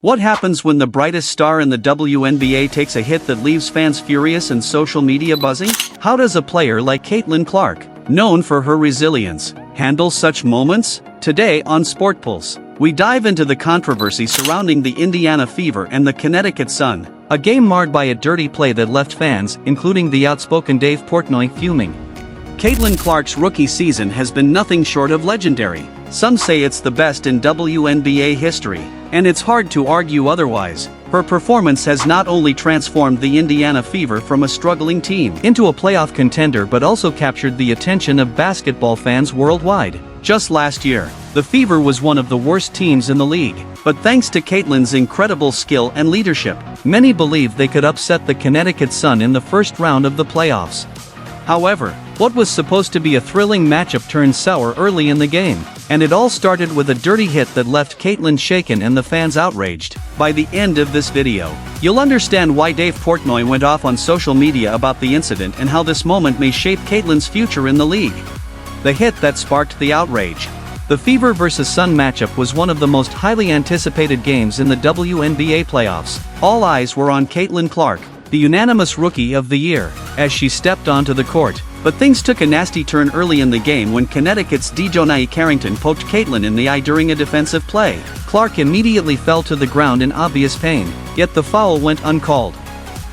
What happens when the brightest star in the WNBA takes a hit that leaves fans furious and social media buzzing? How does a player like Caitlin Clark, known for her resilience, handle such moments? Today on SportPulse, we dive into the controversy surrounding the Indiana Fever and the Connecticut Sun, a game marred by a dirty play that left fans, including the outspoken Dave Portnoy, fuming. Caitlin Clark's rookie season has been nothing short of legendary. Some say it's the best in WNBA history, and it's hard to argue otherwise. Her performance has not only transformed the Indiana Fever from a struggling team into a playoff contender but also captured the attention of basketball fans worldwide. Just last year, the Fever was one of the worst teams in the league, but thanks to Caitlin's incredible skill and leadership, many believed they could upset the Connecticut Sun in the first round of the playoffs. However, what was supposed to be a thrilling matchup turned sour early in the game, and it all started with a dirty hit that left Caitlin shaken and the fans outraged. By the end of this video, you'll understand why Dave Portnoy went off on social media about the incident and how this moment may shape Caitlin's future in the league. The hit that sparked the outrage. The Fever vs Sun matchup was one of the most highly anticipated games in the WNBA playoffs. All eyes were on Caitlin Clark, the unanimous Rookie of the Year, as she stepped onto the court. But things took a nasty turn early in the game when Connecticut's Dijonai Carrington poked Caitlin in the eye during a defensive play. Clark immediately fell to the ground in obvious pain, yet the foul went uncalled.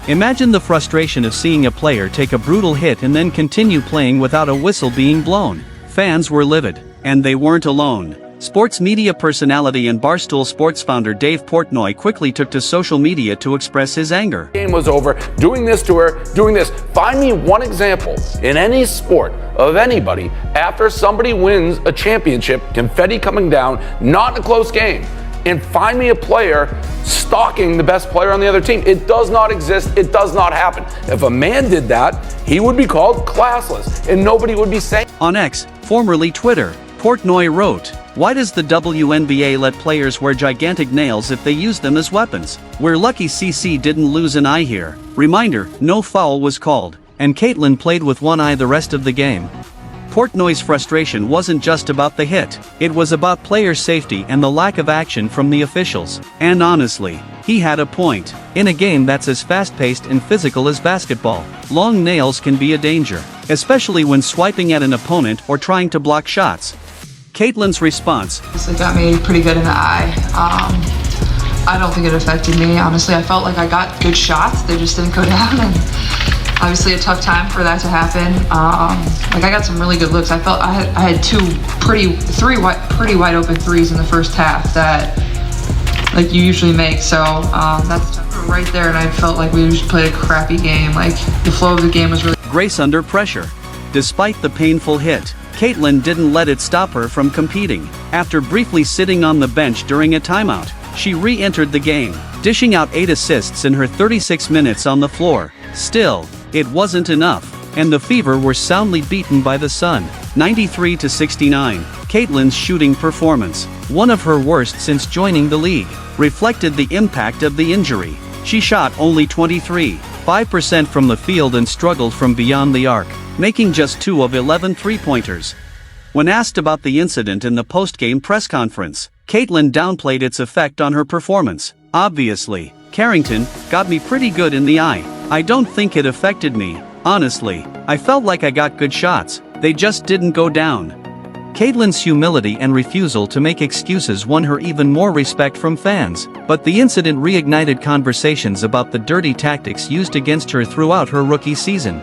Imagine the frustration of seeing a player take a brutal hit and then continue playing without a whistle being blown. Fans were livid, and they weren't alone. Sports media personality and Barstool Sports founder Dave Portnoy quickly took to social media to express his anger. Game was over, doing this to her, doing this. Find me one example in any sport of anybody after somebody wins a championship, confetti coming down, not a close game, and find me a player stalking the best player on the other team. It does not exist. It does not happen. If a man did that, he would be called classless, and nobody would be saying. On X, formerly Twitter, Portnoy wrote, "Why does the WNBA let players wear gigantic nails if they use them as weapons? We're lucky CC didn't lose an eye here. Reminder, no foul was called, and Caitlin played with one eye the rest of the game." Portnoy's frustration wasn't just about the hit, it was about player safety and the lack of action from the officials. And honestly, he had a point. In a game that's as fast-paced and physical as basketball, long nails can be a danger, especially when swiping at an opponent or trying to block shots. Caitlin's response: It got me pretty good in the eye. I don't think it affected me. Honestly, I felt like I got good shots. They just didn't go down, and obviously a tough time for that to happen. I got some really good looks. I felt I had three pretty wide open threes in the first half that like you usually make. So that's right there, and I felt like we just played a crappy game. Like the flow of the game was really. Grace under pressure. Despite the painful hit, Caitlin didn't let it stop her from competing. After briefly sitting on the bench during a timeout, she re-entered the game, dishing out 8 assists in her 36 minutes on the floor. Still, it wasn't enough, and the Fever were soundly beaten by the Sun, 93-69. Caitlin's shooting performance, one of her worst since joining the league, reflected the impact of the injury. She shot only 23.5% from the field and struggled from beyond the arc, making just 2 of 11 three-pointers. When asked about the incident in the post-game press conference, Caitlin downplayed its effect on her performance. "Obviously, Carrington got me pretty good in the eye. I don't think it affected me. Honestly, I felt like I got good shots. They just didn't go down." Caitlin's humility and refusal to make excuses won her even more respect from fans, but the incident reignited conversations about the dirty tactics used against her throughout her rookie season.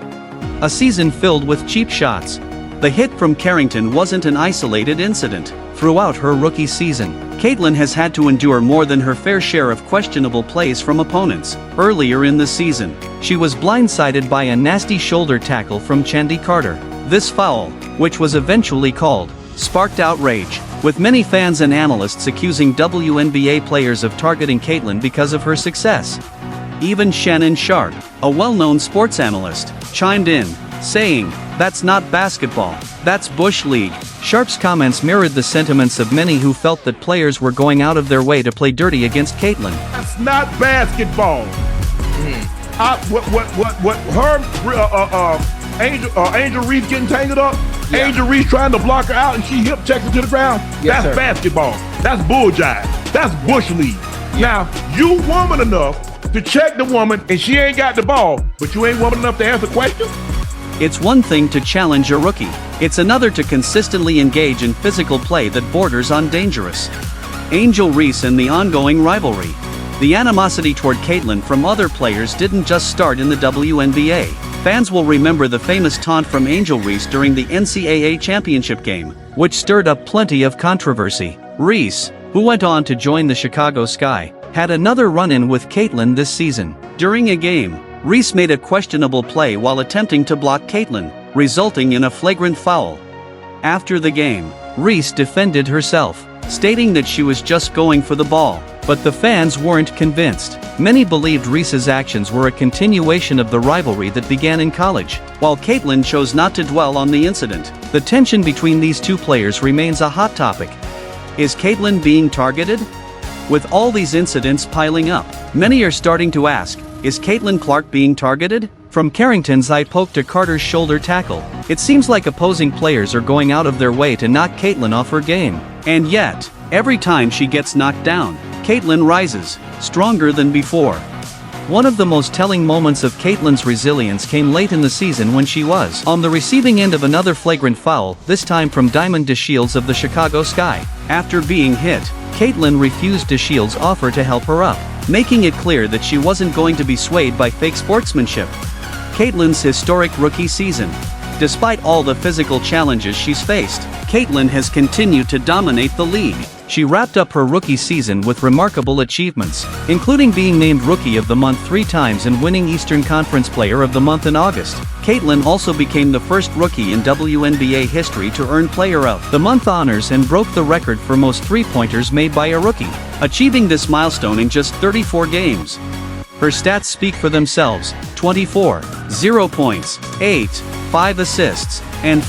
A season filled with cheap shots. The hit from Carrington wasn't an isolated incident. Throughout her rookie season, Caitlin has had to endure more than her fair share of questionable plays from opponents. Earlier in the season, she was blindsided by a nasty shoulder tackle from Chandy Carter. This foul, which was eventually called, sparked outrage, with many fans and analysts accusing WNBA players of targeting Caitlin because of her success. Even Shannon Sharp, a well-known sports analyst, chimed in, saying, "That's not basketball, that's Bush League." Sharp's comments mirrored the sentiments of many who felt that players were going out of their way to play dirty against Caitlin. That's not basketball. Angel Reese getting tangled up, yeah. Angel Reese trying to block her out and she hip checks her to the ground. Yes, that's sir. Basketball. That's bull jive. That's Bush League. Now, you woman enough to check the woman and she ain't got the ball, but you ain't woman enough to answer questions? It's one thing to challenge a rookie. It's another to consistently engage in physical play that borders on dangerous. Angel Reese and the ongoing rivalry. The animosity toward Caitlin from other players didn't just start in the WNBA. Fans will remember the famous taunt from Angel Reese during the NCAA championship game, which stirred up plenty of controversy. Reese, who went on to join the Chicago Sky, had another run-in with Caitlin this season. During a game, Reese made a questionable play while attempting to block Caitlin, resulting in a flagrant foul. After the game, Reese defended herself, stating that she was just going for the ball, but the fans weren't convinced. Many believed Reese's actions were a continuation of the rivalry that began in college, while Caitlin chose not to dwell on the incident. The tension between these two players remains a hot topic. Is Caitlin being targeted? With all these incidents piling up, many are starting to ask, is Caitlin Clark being targeted? From Carrington's eye poke to Carter's shoulder tackle, it seems like opposing players are going out of their way to knock Caitlin off her game. And yet, every time she gets knocked down, Caitlin rises, stronger than before. One of the most telling moments of Caitlin's resilience came late in the season when she was on the receiving end of another flagrant foul, this time from Diamond DeShields of the Chicago Sky. After being hit, Caitlin refused DeShields' offer to help her up, making it clear that she wasn't going to be swayed by fake sportsmanship. Caitlin's historic rookie season. Despite all the physical challenges she's faced, Caitlin has continued to dominate the league. She wrapped up her rookie season with remarkable achievements, including being named Rookie of the Month 3 times and winning Eastern Conference Player of the Month in August. Caitlin also became the first rookie in WNBA history to earn Player of the Month honors and broke the record for most three-pointers made by a rookie, achieving this milestone in just 34 games. Her stats speak for themselves: 24, 0 points, 8, 5 assists, and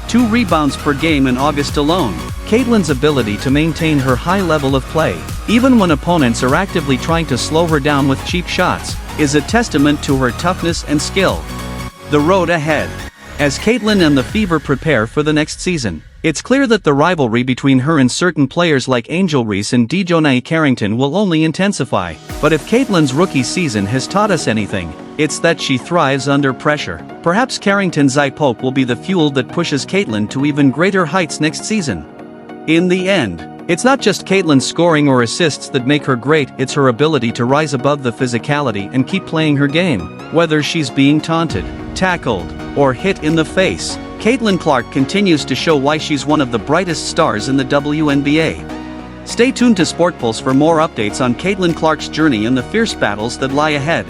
2 rebounds per game in August alone. Caitlin's ability to maintain her high level of play, even when opponents are actively trying to slow her down with cheap shots, is a testament to her toughness and skill. The road ahead. As Caitlin and the Fever prepare for the next season, it's clear that the rivalry between her and certain players like Angel Reese and Dijonai Carrington will only intensify. But if Caitlin's rookie season has taught us anything, it's that she thrives under pressure. Perhaps Carrington's eye poke will be the fuel that pushes Caitlin to even greater heights next season. In the end, it's not just Caitlin's scoring or assists that make her great, it's her ability to rise above the physicality and keep playing her game. Whether she's being taunted, tackled, or hit in the face, Caitlin Clark continues to show why she's one of the brightest stars in the WNBA. Stay tuned to SportPulse for more updates on Caitlin Clark's journey and the fierce battles that lie ahead.